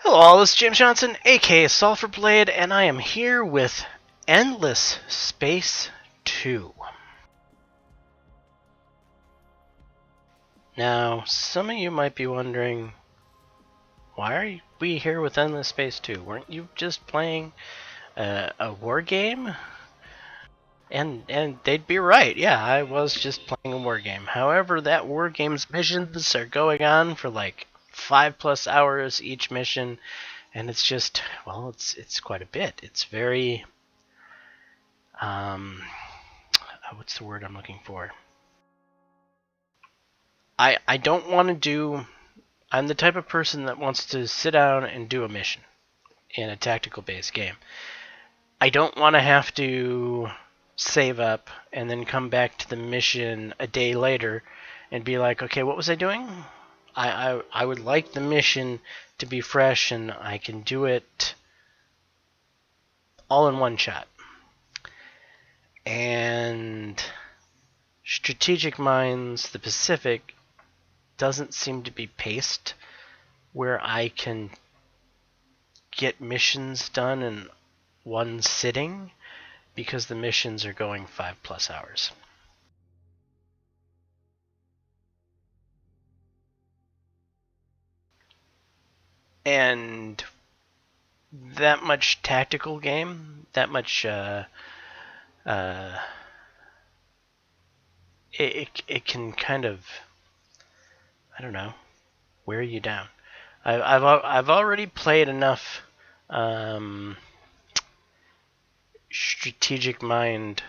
Hello all, this is James Johnson, aka Sulfurblade, and I am here with Endless Space 2. Now, some of you might be wondering, why are we here with Endless Space 2? Weren't you just playing a war game? And they'd be right, yeah, I was just playing a war game. However, that war game's missions are going on for like 5+ hours each mission, and it's just, well, it's quite a bit. It's very what's the word I'm looking for? I don't want to do. I'm the type of person that wants to sit down and do a mission in a tactical based game. I don't want to have to save up and then come back to the mission a day later and be like, okay, what was I doing? I would like the mission to be fresh and I can do it all in one shot. And Strategic Minds, the Pacific, doesn't seem to be paced where I can get missions done in one sitting because the missions are going 5+ hours. And that much tactical game, that much it can kind of, I don't know, wear you down. I've already played enough Strategic Mind,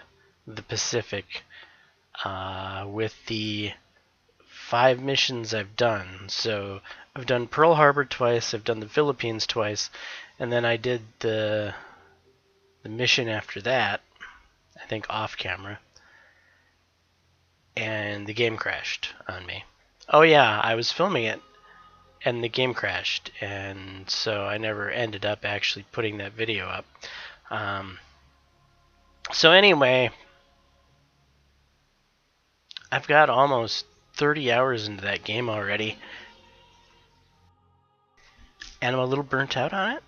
the Pacific, with the 5 missions I've done. So I've done Pearl Harbor twice, I've done the Philippines twice, and then I did the mission after that, I think off camera, and the game crashed on me. Oh yeah, I was filming it and the game crashed, and so I never ended up actually putting that video up. So anyway, I've got almost 30 hours into that game already, and I'm a little burnt out on it.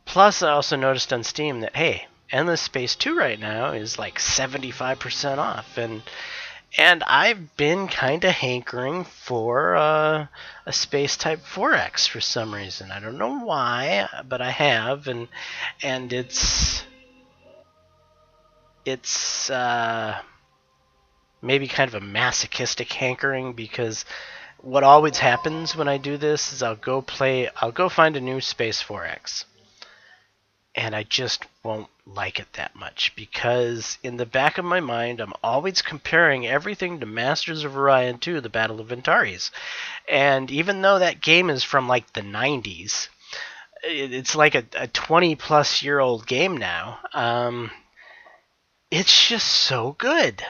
Plus, I also noticed on Steam that, hey, Endless Space 2 right now is like 75% off, and I've been kind of hankering for a Space Type 4X for some reason. I don't know why, but I have, and it's maybe kind of a masochistic hankering, because what always happens when I do this is I'll go find a new Space 4X, and I just won't like it that much, because in the back of my mind I'm always comparing everything to Masters of Orion 2, The Battle of Antares. And even though that game is from like the 90s, it's like a 20+ year old game now. It's just so good.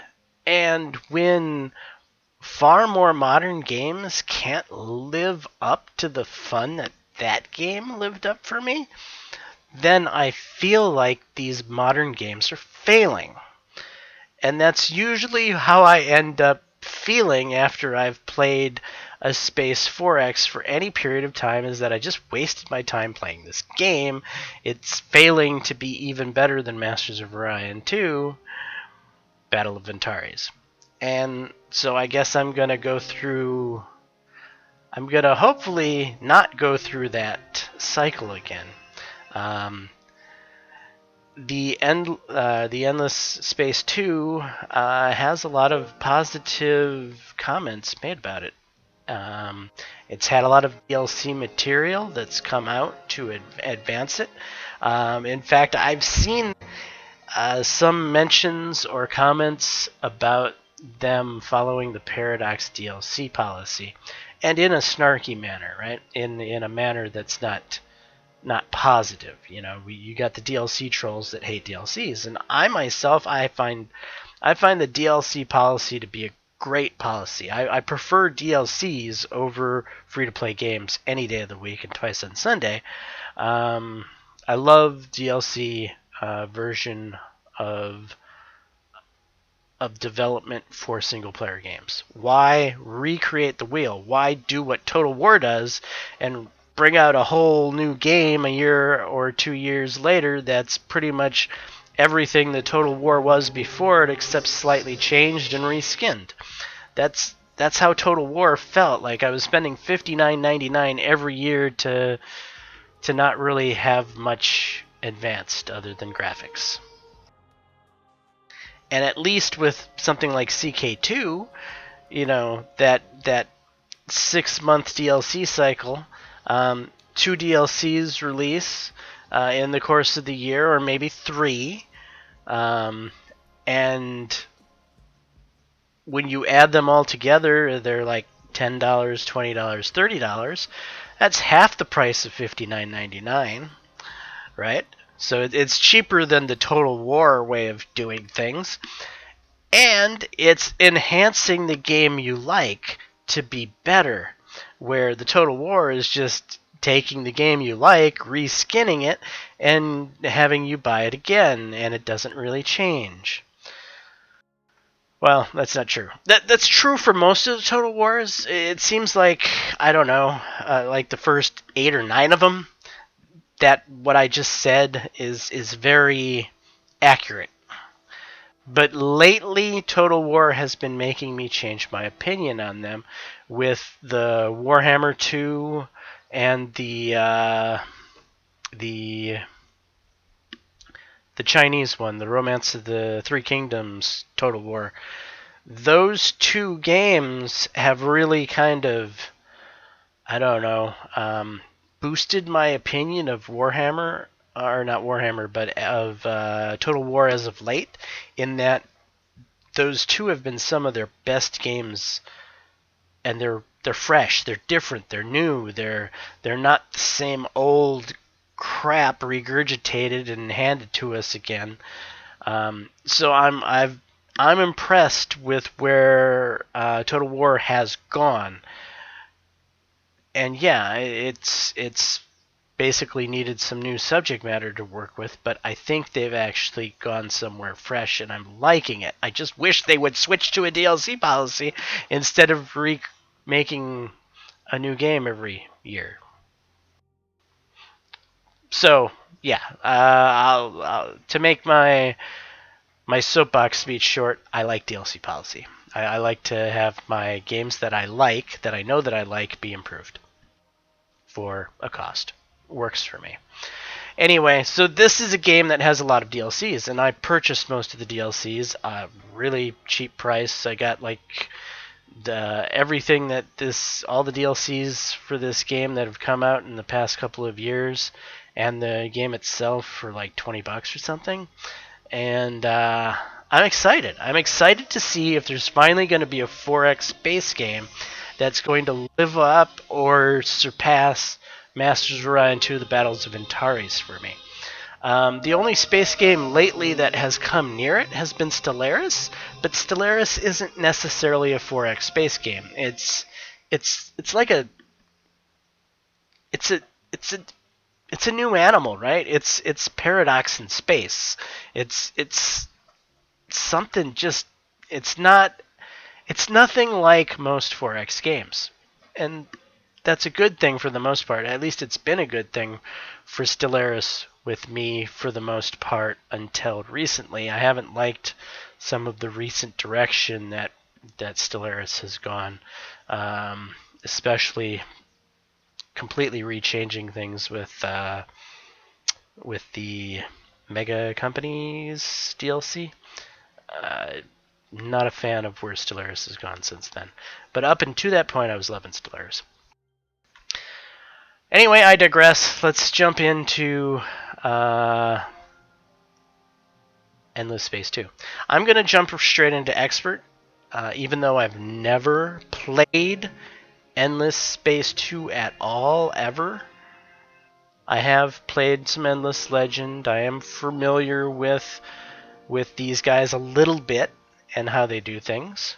And when far more modern games can't live up to the fun that that game lived up for me, then I feel like these modern games are failing. And that's usually how I end up feeling after I've played a Space 4X for any period of time, is that I just wasted my time playing this game. It's failing to be even better than Masters of Orion 2, Battle of Antares. And so I guess I'm going to hopefully not go through that cycle again. The Endless Space 2 has a lot of positive comments made about it. It's had a lot of DLC material that's come out to advance it. In fact, I've seen some mentions or comments about them following the Paradox DLC policy, and in a snarky manner, right? In a manner that's not positive. You got the DLC trolls that hate DLCs, and I myself, I find the DLC policy to be a great policy. I prefer DLCs over free-to-play games any day of the week and twice on Sunday. I love DLC version of of development for single-player games. Why recreate the wheel? Why do what Total War does and bring out a whole new game a year or 2 years later that's pretty much everything the Total War was before it, except slightly changed and reskinned? That's how Total War felt. Like I was spending $59.99 every year to not really have much advanced other than graphics. And at least with something like CK2, that 6-month DLC cycle, 2 DLCs release in the course of the year, or maybe 3, and when you add them all together, they're like $10, $20, $30. That's half the price of $59.99, right? So it's cheaper than the Total War way of doing things. And it's enhancing the game you like to be better, where the Total War is just taking the game you like, reskinning it, and having you buy it again, and it doesn't really change. Well, that's not true. That's true for most of the Total Wars. It seems like, I don't know, like the first 8 or 9 of them, that what I just said is very accurate. But lately, Total War has been making me change my opinion on them with the Warhammer 2 and the Chinese one, the Romance of the Three Kingdoms Total War. Those 2 games have really kind of, I don't know, boosted my opinion of Warhammer, or not Warhammer, but of Total War as of late, in that those 2 have been some of their best games, and they're fresh, they're different, they're new, they're not the same old crap regurgitated and handed to us again. So I'm impressed with where Total War has gone, and yeah, it's basically needed some new subject matter to work with, but I think they've actually gone somewhere fresh, and I'm liking it. I just wish they would switch to a DLC policy instead of making a new game every year. So yeah, to make my soapbox speech short, I like DLC policy. I like to have my games that I like, that I know that I like, be improved for a cost. Works for me. Anyway, so this is a game that has a lot of DLCs, and I purchased most of the DLCs. Really cheap price. I got like everything that all the DLCs for this game that have come out in the past couple of years, and the game itself for like $20 or something. And I'm excited. I'm excited to see if there's finally going to be a 4X space game that's going to live up or surpass Masters of Orion 2: The Battles of Antares for me. The only space game lately that has come near it has been Stellaris, but Stellaris isn't necessarily a 4X space game. It's like it's a it's a it's a new animal, right? It's paradox in space. It's something just it's nothing like most 4X games. And that's a good thing for the most part. At least it's been a good thing for Stellaris with me for the most part until recently. I haven't liked some of the recent direction that Stellaris has gone, especially completely rechanging things with the Mega Companies DLC. Not a fan of where Stellaris has gone since then. But up until that point, I was loving Stellaris. Anyway, I digress. Let's jump into Endless Space 2. I'm going to jump straight into Expert, even though I've never played Endless Space 2 at all, ever. I have played some Endless Legend. I am familiar with these guys a little bit and how they do things.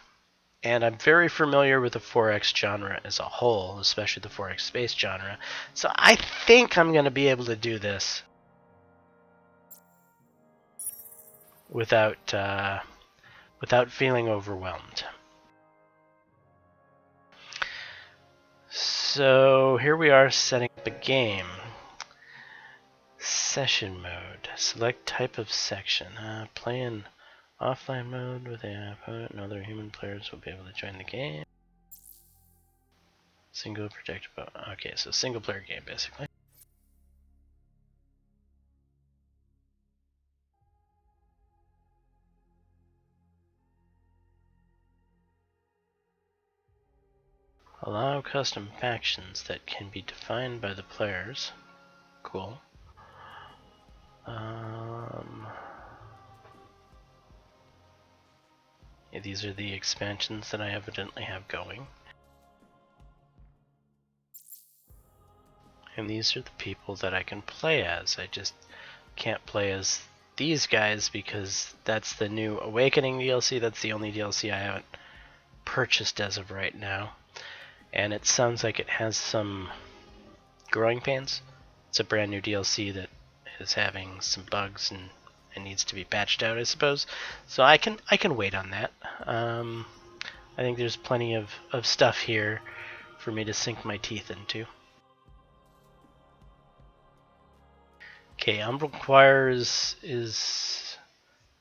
And I'm very familiar with the 4X genre as a whole, especially the 4X space genre. So I think I'm going to be able to do this without without feeling overwhelmed. So here we are setting up a game. Session mode. Select type of section. Play in offline mode with an opponent and other human players will be able to join the game. Single projectable. Okay, so single player game basically. Allow custom factions that can be defined by the players. Cool. Yeah, these are the expansions that I evidently have going. And these are the people that I can play as. I just can't play as these guys because that's the new Awakening DLC. That's the only DLC I haven't purchased as of right now. And it sounds like it has some growing pains. It's a brand new DLC that is having some bugs and it needs to be patched out, I suppose. So I can wait on that. I think there's plenty of stuff here for me to sink my teeth into. Okay, Umbral Choir is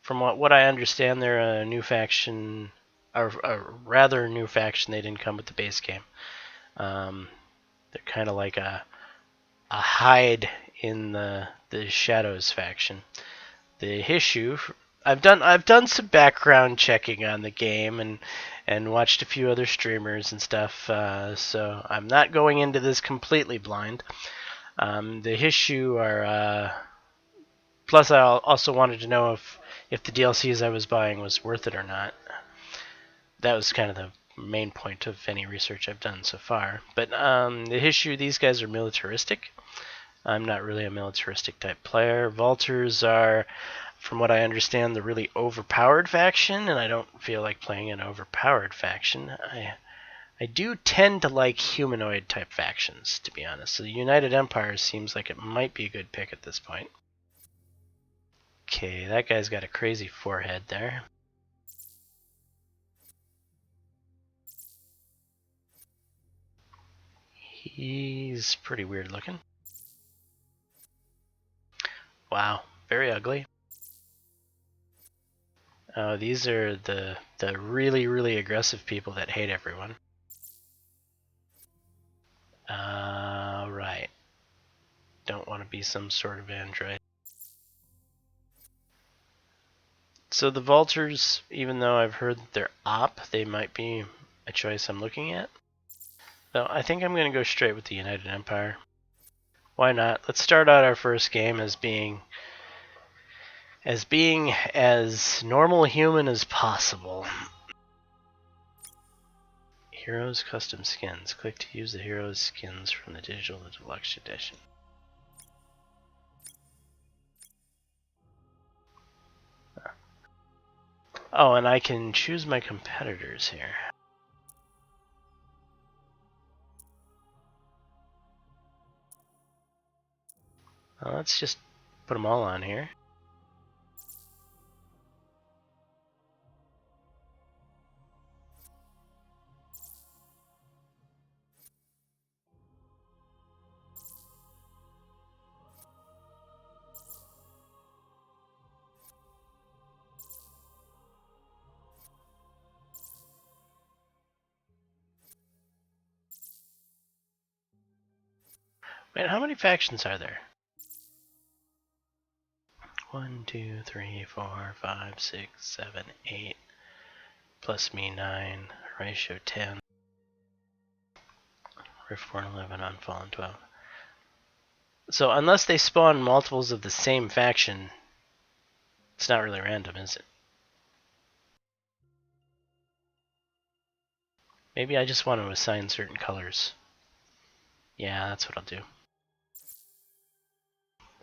from what I understand, they're a new faction, or a rather new faction. They didn't come with the base game. They're kind of like a hide in the Shadows faction. The issue, I've done some background checking on the game and watched a few other streamers and stuff. So I'm not going into this completely blind. The issue are. Plus, I also wanted to know if the DLCs I was buying was worth it or not. That was kind of the main point of any research I've done so far. But the issue, these guys are militaristic. I'm not really a militaristic type player. Vaulters are, from what I understand, the really overpowered faction, and I don't feel like playing an overpowered faction. I do tend to like humanoid type factions, to be honest. So the United Empire seems like it might be a good pick at this point. Okay, that guy's got a crazy forehead there. He's pretty weird looking. Wow, very ugly. Oh, these are the really, really aggressive people that hate everyone. Right. Don't want to be some sort of android. So the Vultures, even though I've heard that they're they might be a choice I'm looking at. So I think I'm going to go straight with the United Empire. Why not? Let's start out our first game as being as normal human as possible. Heroes custom skins. Click to use the heroes skins from the digital deluxe edition. Oh, and I can choose my competitors here. Well, let's just put them all on here. Wait, how many factions are there? 1, 2, 3, 4, 5, 6, 7, 8. Plus me 9. Ratio 10. Riftborn 11. Unfallen 12. So unless they spawn multiples of the same faction, it's not really random, is it? Maybe I just want to assign certain colors. Yeah, that's what I'll do.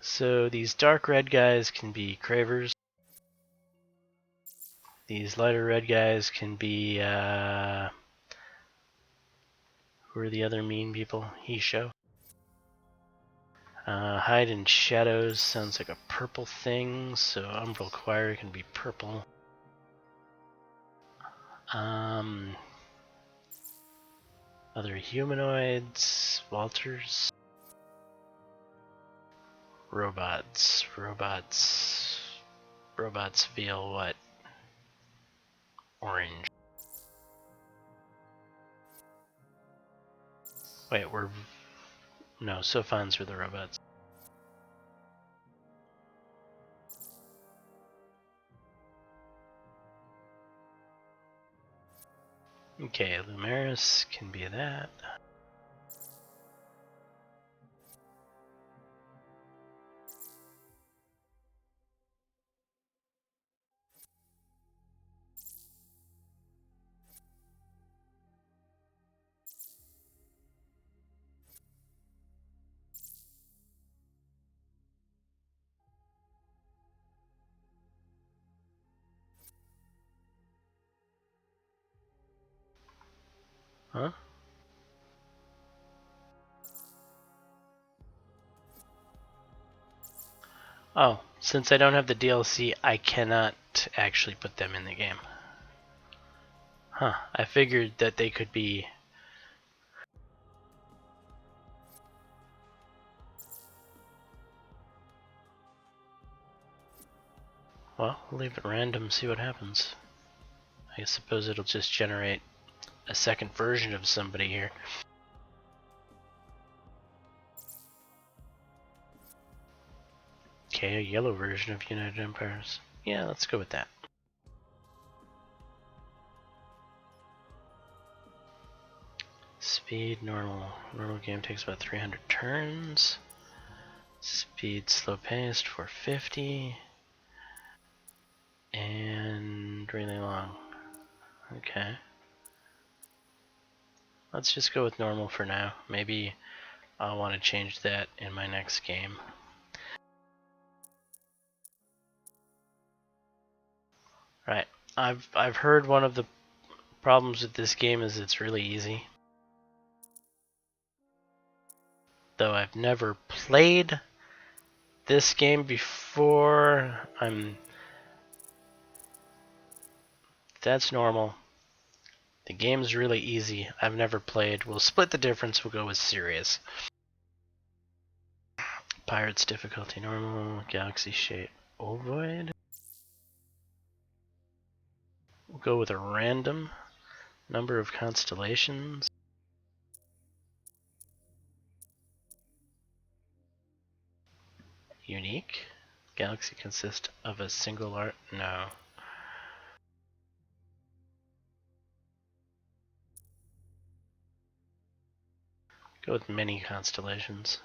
So these dark red guys can be Cravers. These lighter red guys can be, who are the other mean people? Hisho. Hide in Shadows sounds like a purple thing, so Umbral Choir can be purple. Other humanoids, Walters, robots feel what? Orange. Wait, no, Sophons were the robots. Okay, Lumeris can be that. Huh? Oh, since I don't have the DLC, I cannot actually put them in the game. Huh, I figured that they could be... Well, we'll leave it random, see what happens. I suppose it'll just generate a second version of somebody here. Okay, a yellow version of United Empires. Yeah, let's go with that. Speed, normal. Normal game takes about 300 turns. Speed, slow paced, 450. And really long. Okay. Let's just go with normal for now. Maybe I'll want to change that in my next game. Right. I've heard one of the problems with this game is it's really easy. Though I've never played this game before, that's normal. The game's really easy. I've never played. We'll split the difference. We'll go with serious. Pirates difficulty normal. Galaxy shape ovoid. We'll go with a random number of constellations. Unique. Galaxy consists of a single art. No. Go with many constellations.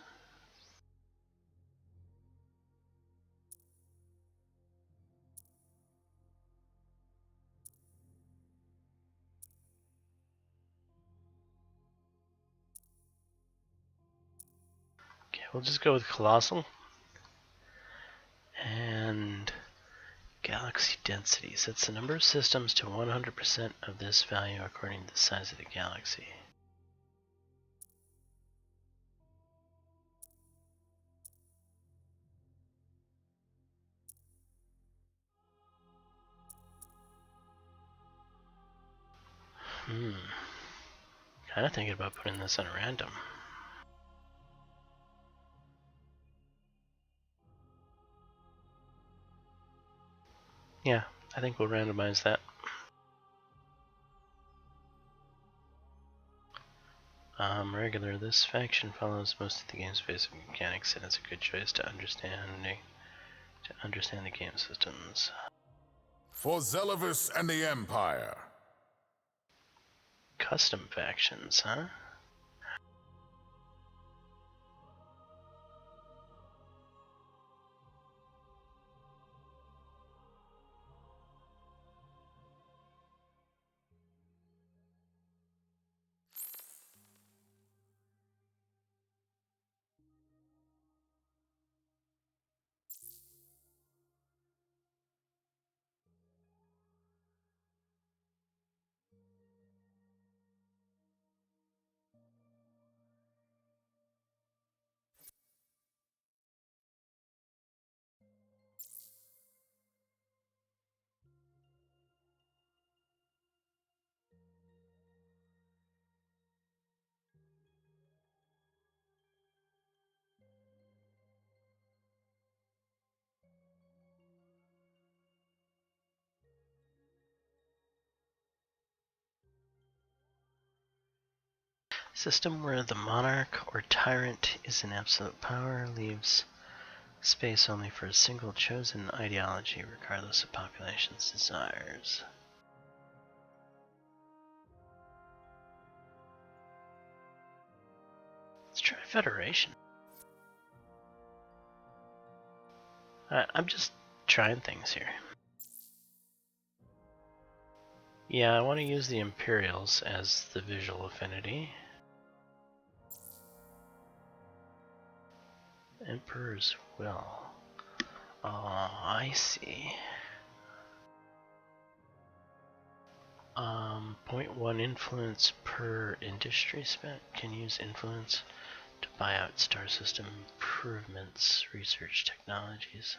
Okay, we'll just go with colossal. And galaxy density sets the number of systems to 100% of this value according to the size of the galaxy. Kind of thinking about putting this on random. Yeah, I think we'll randomize that. Regular. This faction follows most of the game's basic mechanics, and it's a good choice to understand the game systems. For Zelavis and the Empire. Custom factions, huh? System where the monarch or tyrant is in absolute power leaves space only for a single chosen ideology, regardless of population's desires. Let's try Federation. I'm just trying things here. Yeah, I want to use the Imperials as the visual affinity. Emperor's Will. Oh, I see. 0.1 influence per industry spent. Can use influence to buy out star system improvements, research technologies.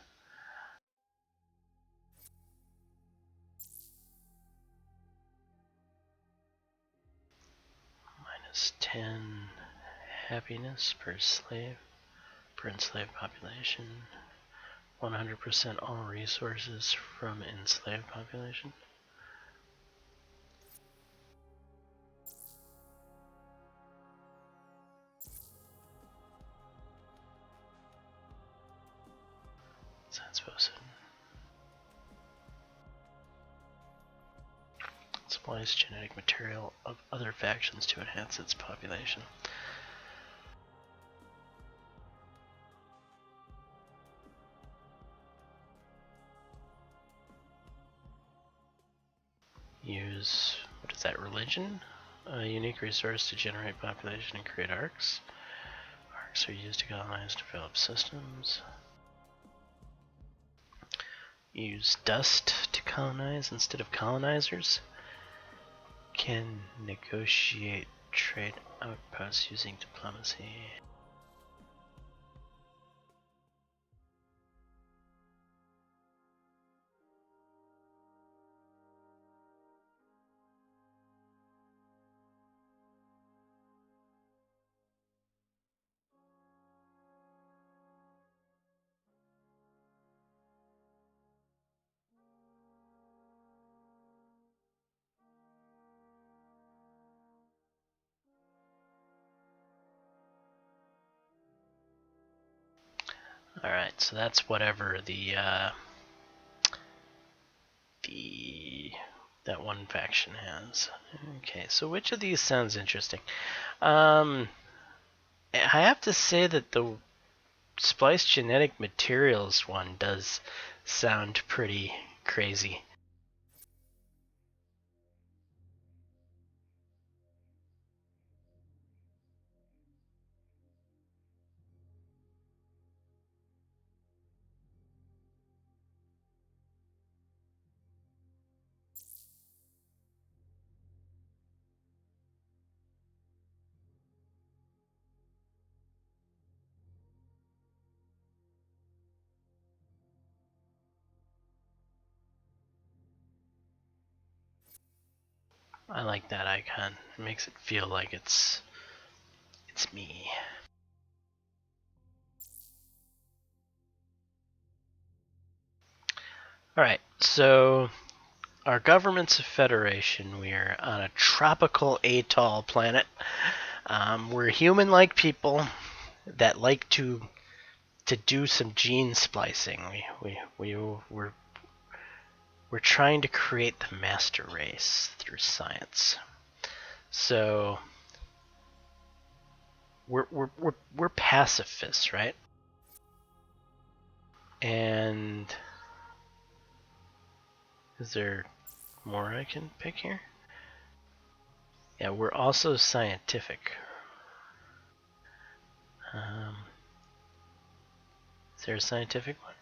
-10 happiness per slave, per enslaved population. 100% all resources from enslaved population. That's posted. Supplies genetic material of other factions to enhance its population. Use, what is that, religion? A unique resource to generate population and create arcs. Arcs are used to colonize, develop systems. Use dust to colonize instead of colonizers. Can negotiate trade outposts using diplomacy. Alright, so that's whatever that one faction has. Okay, so which of these sounds interesting? I have to say that the spliced genetic materials one does sound pretty crazy. I like that icon. It makes it feel like it's me. Alright, so our government's a federation. We're on a tropical atoll planet. We're human-like people that like to do some gene splicing. We're trying to create the master race through science. So we're pacifists, right? And is there more I can pick here? Yeah, we're also scientific. Is there a scientific one?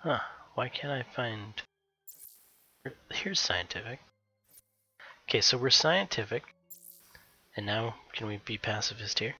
Huh, why can't I find... Here's scientific. Okay, so we're scientific. And now, can we be pacifist here?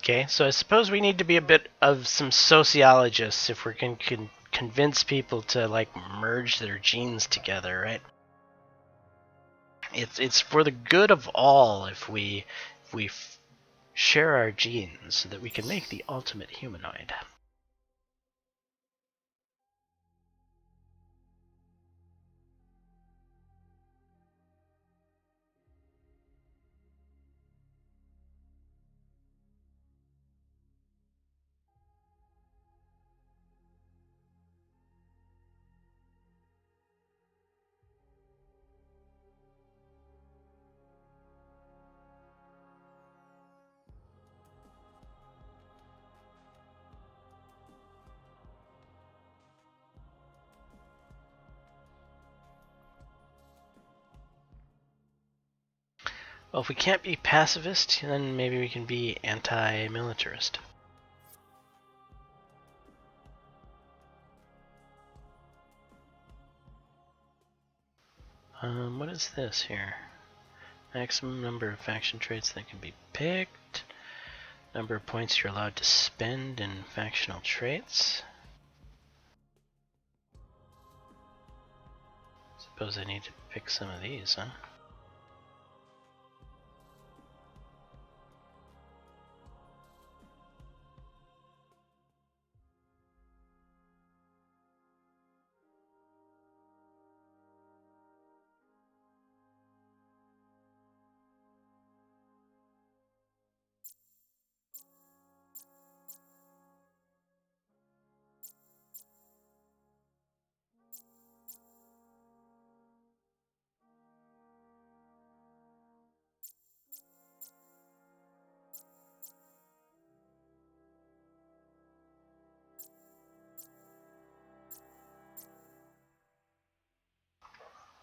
Okay, so I suppose we need to be a bit of some sociologists if we're going to convince people to like merge their genes together, right? It's for the good of all if we share our genes so that we can make the ultimate humanoid. Well, if we can't be pacifist, then maybe we can be anti-militarist. What is this here? Maximum number of faction traits that can be picked. Number of points you're allowed to spend in factional traits. Suppose I need to pick some of these, huh?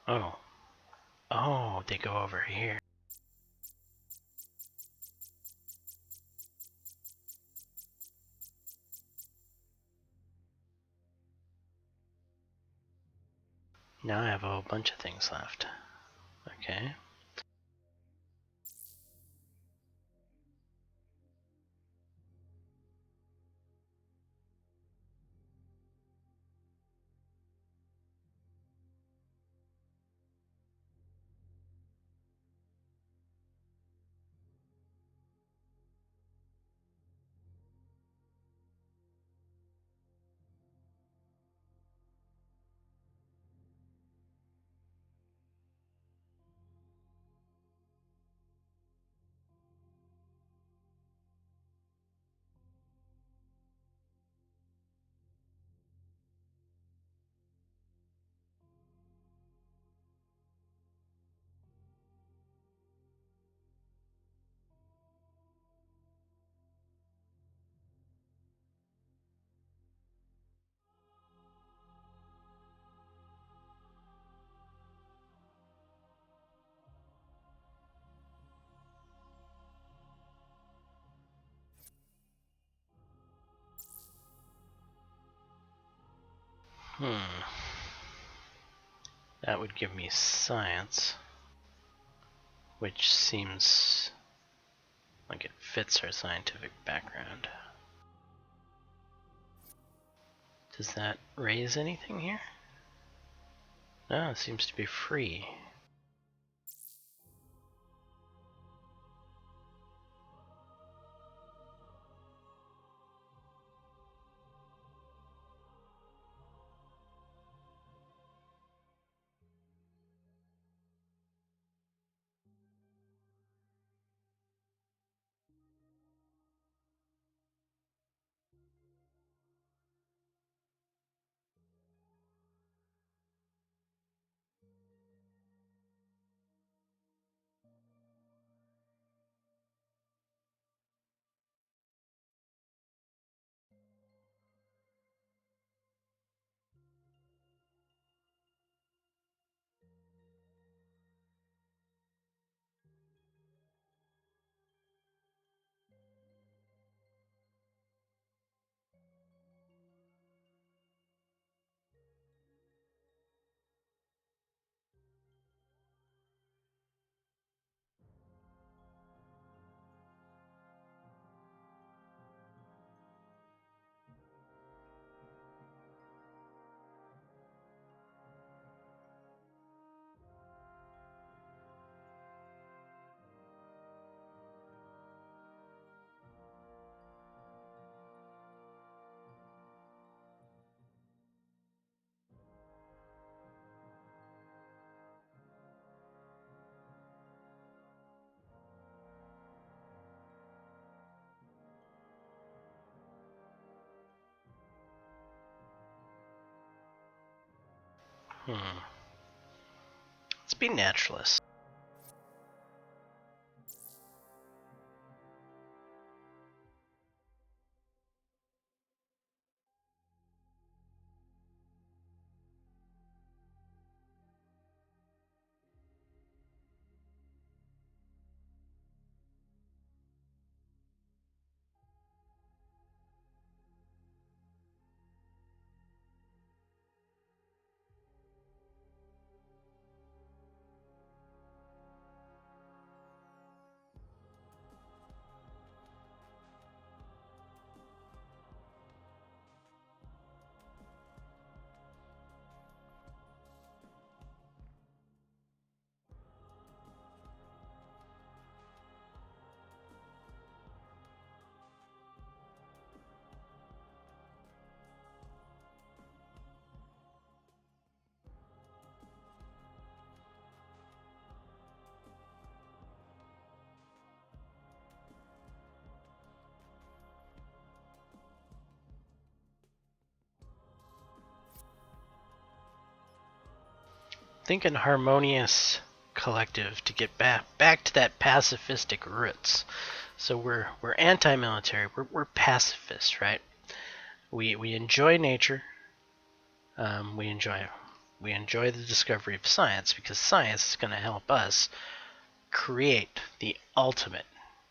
Oh. Oh, they go over here. Now I have a whole bunch of things left. Okay. That would give me science, which seems like it fits our scientific background. Does that raise anything here? No, it seems to be free. Let's be naturalists. Thinking harmonious collective to get back to that pacifistic roots. So we're anti-military. We're pacifists, right? We enjoy nature. We enjoy the discovery of science because science is going to help us create the ultimate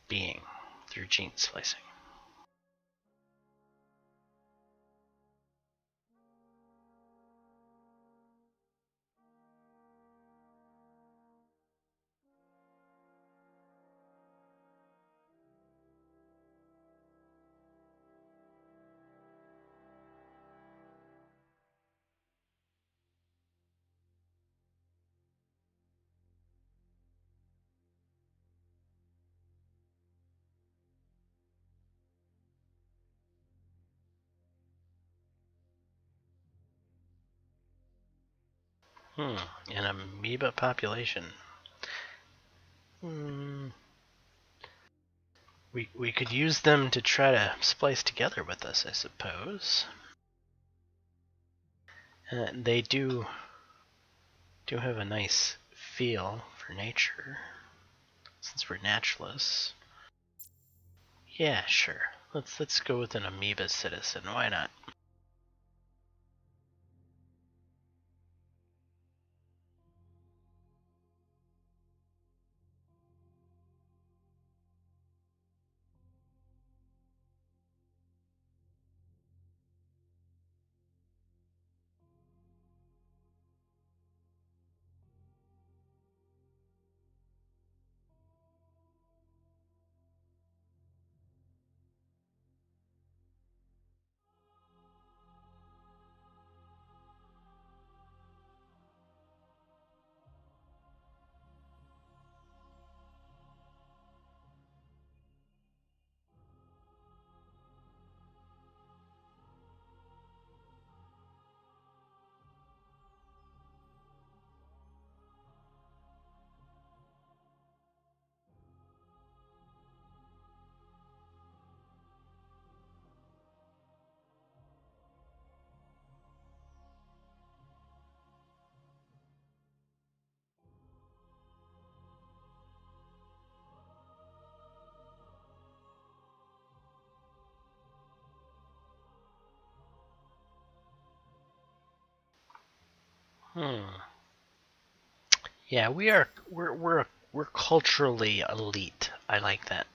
being through gene splicing. An amoeba population. We could use them to try to splice together with us, I suppose. They do have a nice feel for nature, since we're naturalists. Yeah, sure. Let's go with an amoeba citizen. Why not? Yeah, we're culturally elite. I like that.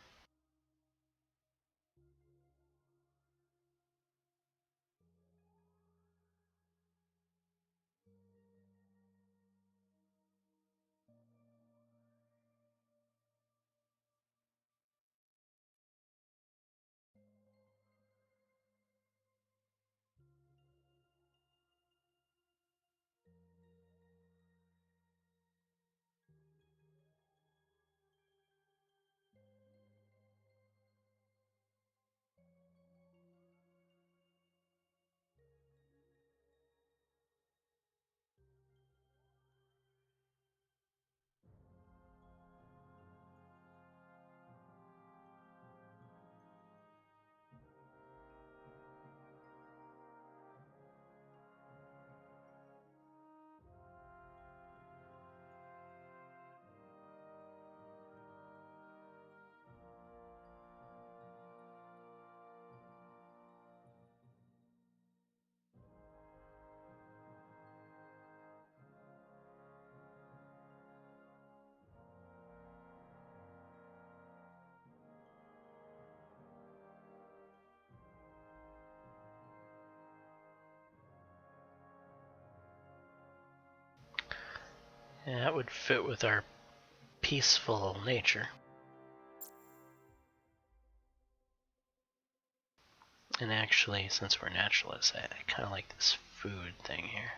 Yeah, that would fit with our peaceful nature. And actually, since we're naturalists, I kind of like this food thing here.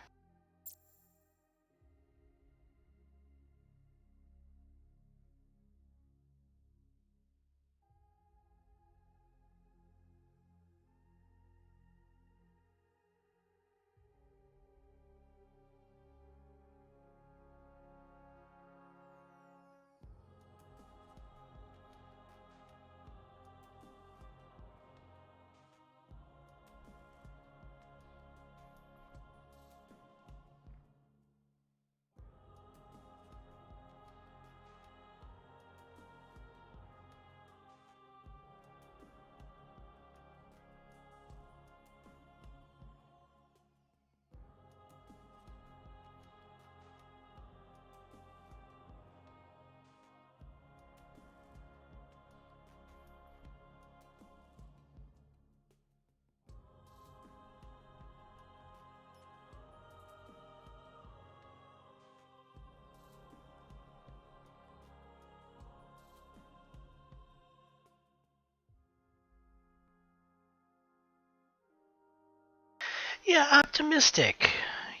Yeah, optimistic.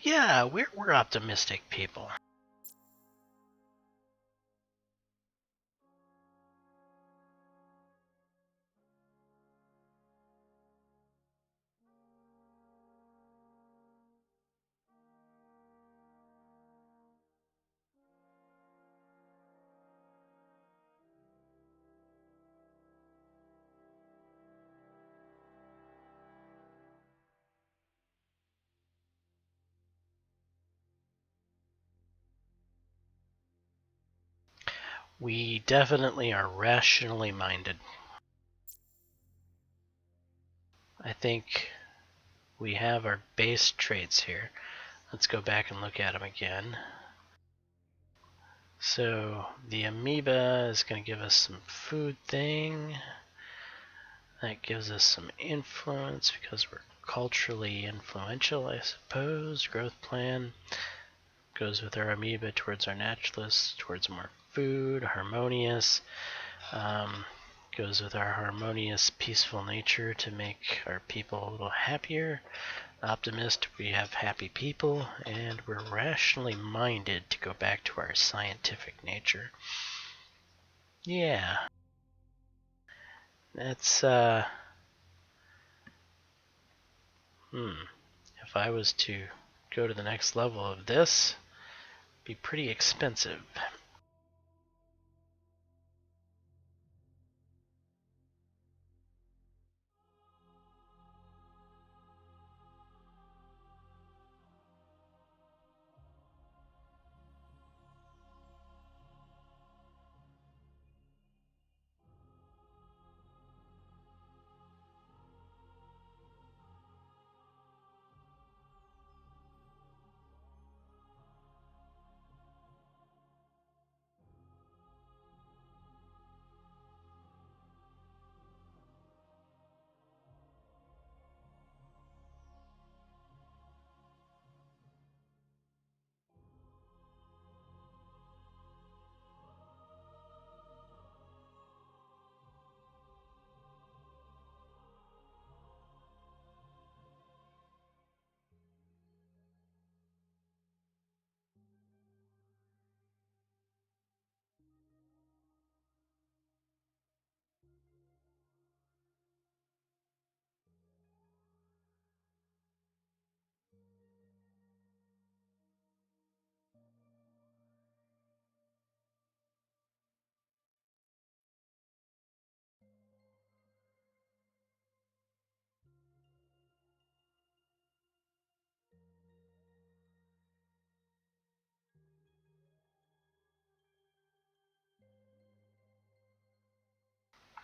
Yeah, we're optimistic people. We definitely are rationally minded. I think we have our base traits here. Let's go back and look at them again. So the amoeba is going to give us some food thing. That gives us some influence because we're culturally influential, I suppose. Growth plan goes with our amoeba towards our naturalists, towards more food. Harmonious goes with our harmonious, peaceful nature to make our people a little happier. Optimist, we have happy people, and we're rationally minded to go back to our scientific nature. Yeah. That's, if I was to go to the next level of this, it'd be pretty expensive.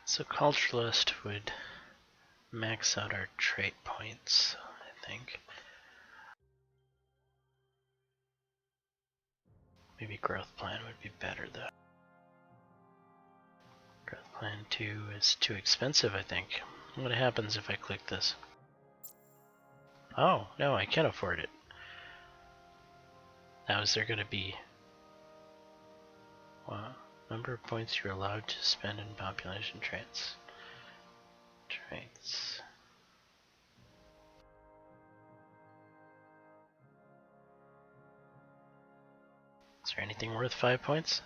So culturalist would max out our trait points, I think. Maybe growth plan would be better though. Growth plan 2 is too expensive, I think. What happens if I click this? Oh, no, I can't afford it. Now is there going to be Wow. Number of points you're allowed to spend in population traits. Traits. Is there anything worth 5 points?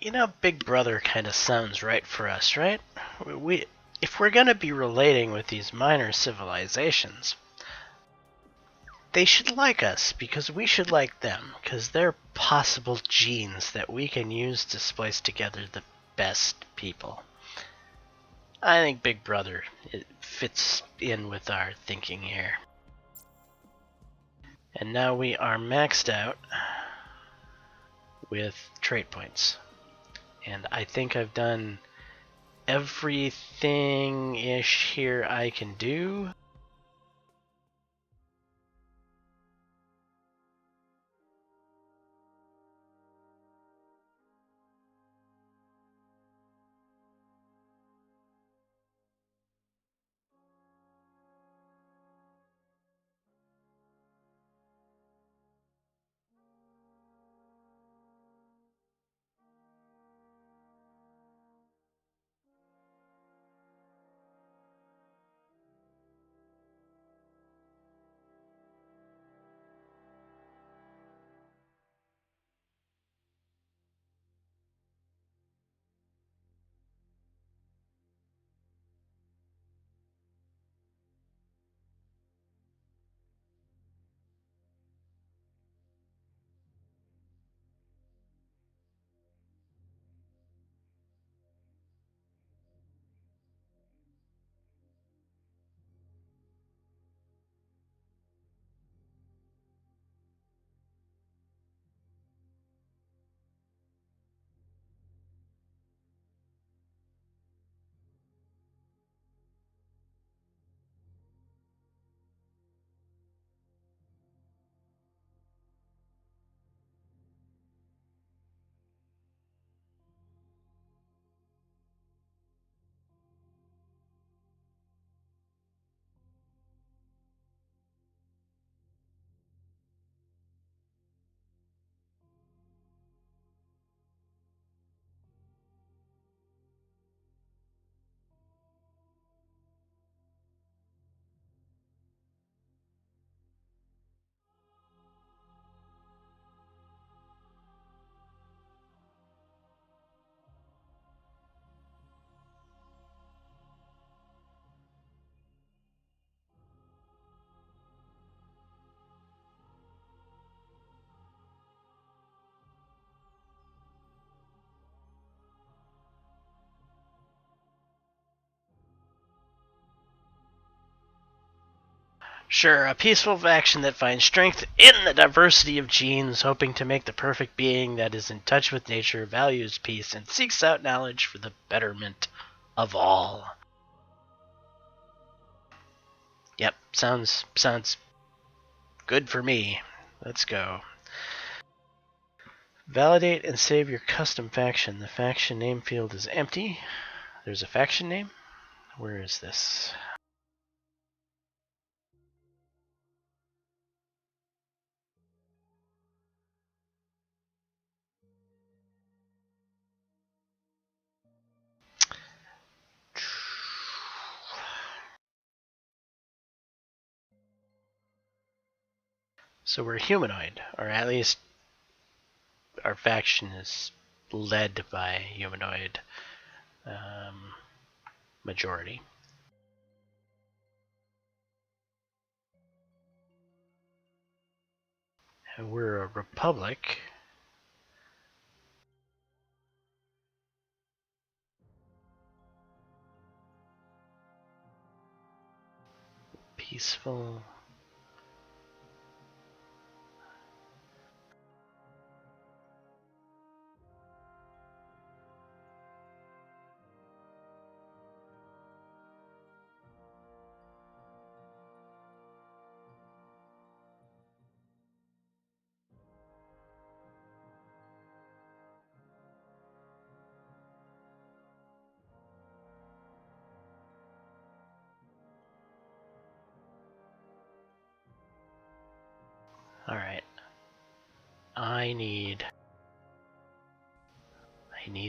You know, Big Brother kind of sounds right for us, right? If we're gonna be relating with these minor civilizations, they should like us because we should like them, because they're possible genes that we can use to splice together the best people. I think Big Brother fits in with our thinking here. And now we are maxed out with trait points. And I think I've done everything-ish here I can do. Sure, a peaceful faction that finds strength in the diversity of genes, hoping to make the perfect being that is in touch with nature, values peace, and seeks out knowledge for the betterment of all. Yep, sounds good for me. Let's go. Validate and save your custom faction. The faction name field is empty. There's a faction name? Where is this? So we're humanoid, or at least our faction is led by humanoid majority. And we're a republic. Peaceful. Alright. I need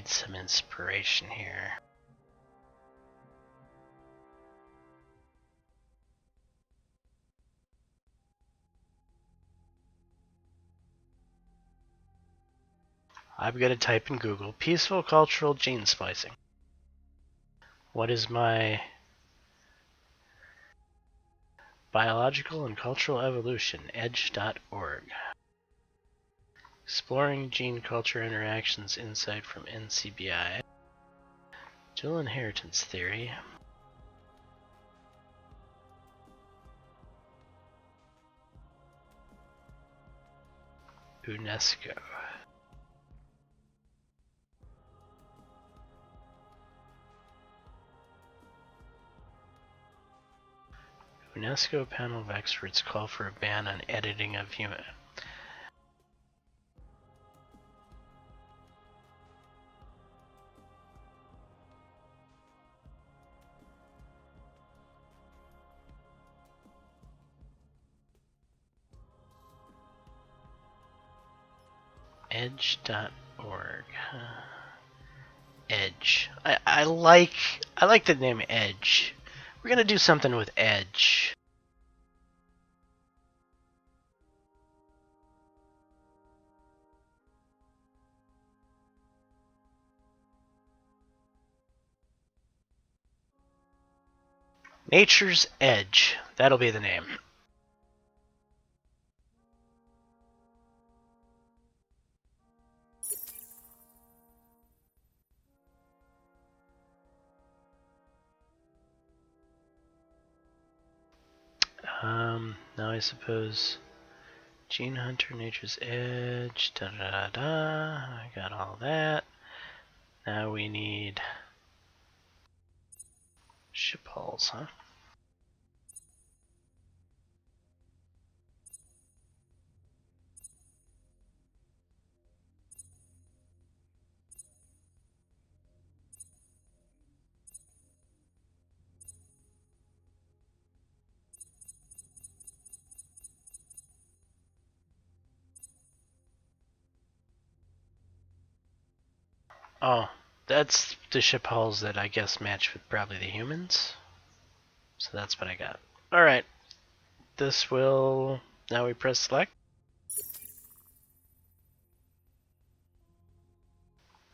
some inspiration here. I'm going to type in Google, peaceful cultural gene splicing. What is my biological and cultural evolution? Edge.org. Exploring gene culture interactions, insight from NCBI. Dual inheritance theory. UNESCO. UNESCO panel of experts call for a ban on editing of human. Edge.org. Edge. I like the name Edge. We're gonna do something with Edge. Nature's Edge. That'll be the name. Now I suppose Gene Hunter, Nature's Edge, da da da da. I got all that. Now we need ship hulls, huh? Oh, that's the ship hulls that I guess match with probably the humans. So that's what I got. Alright. This will... Now we press select.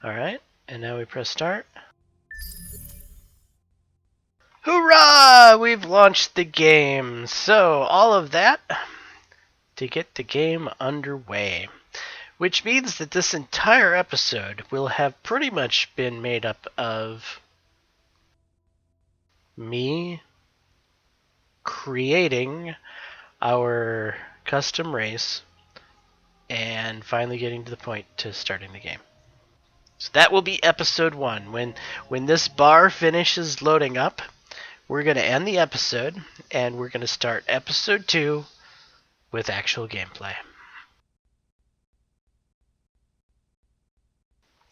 Alright. And now we press start. Hoorah! We've launched the game. So, all of that to get the game underway. Which means that this entire episode will have pretty much been made up of me creating our custom race and finally getting to the point to starting the game. So that will be episode 1. When this bar finishes loading up, we're going to end the episode and we're going to start episode 2 with actual gameplay.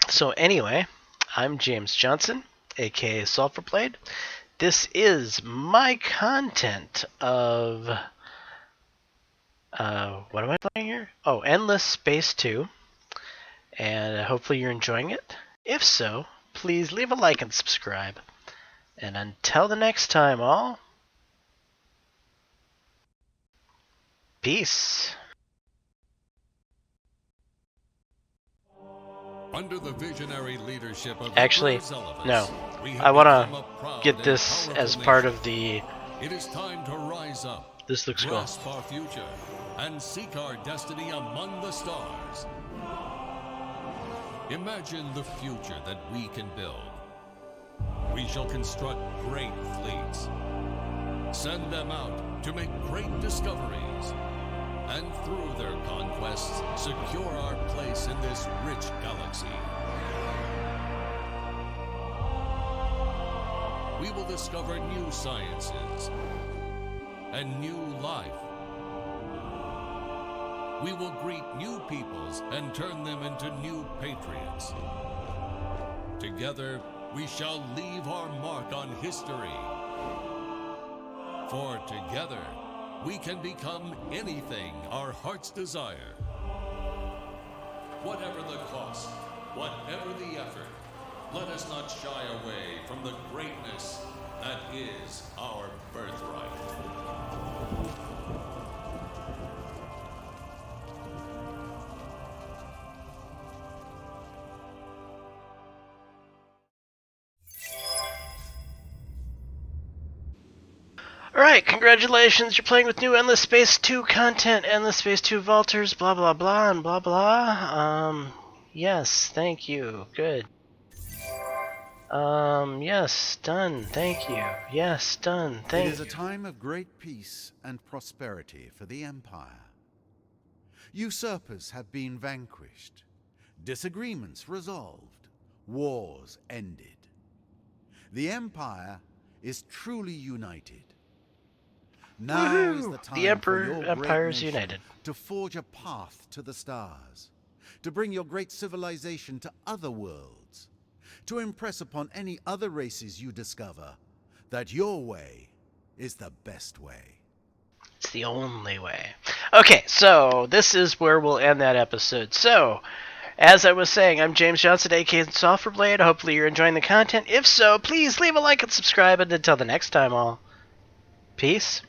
So anyway, I'm James Johnson, aka Sulfurblade. This is my content of what am I playing here? Oh, Endless Space 2. And hopefully you're enjoying it. If so, please leave a like and subscribe. And until the next time, all, peace. Under the visionary leadership of Actually, no. I want to get this as part of the... It is time to rise up. This looks cool. grasp our future, and seek our destiny among the stars. Imagine the future that we can build. We shall construct great fleets, send them out to make great discoveries, and through their conquests, secure our place in this rich galaxy. We will discover new sciences and new life. We will greet new peoples and turn them into new patriots. Together, we shall leave our mark on history. For together, we can become anything our hearts desire. Whatever the cost, whatever the effort, let us not shy away from the greatness that is our birthright. Alright, congratulations, you're playing with new Endless Space 2 content, Endless Space 2 Vaulters, blah blah blah, and blah blah. Yes, thank you, good. Yes, done, thank you. Yes, done, thank you. It is a time of great peace and prosperity for the Empire. Usurpers have been vanquished, disagreements resolved, wars ended. The Empire is truly united. Now Woohoo! is the time The for your Empire is great nation united. to forge a path to the stars, to bring your great civilization to other worlds, to impress upon any other races you discover that your way is the best way. It's the only way. Okay, so this is where we'll end that episode. So, as I was saying, I'm James Johnson, aka Sulfurblade. Hopefully you're enjoying the content. If so, please leave a like and subscribe, and until the next time, all, peace.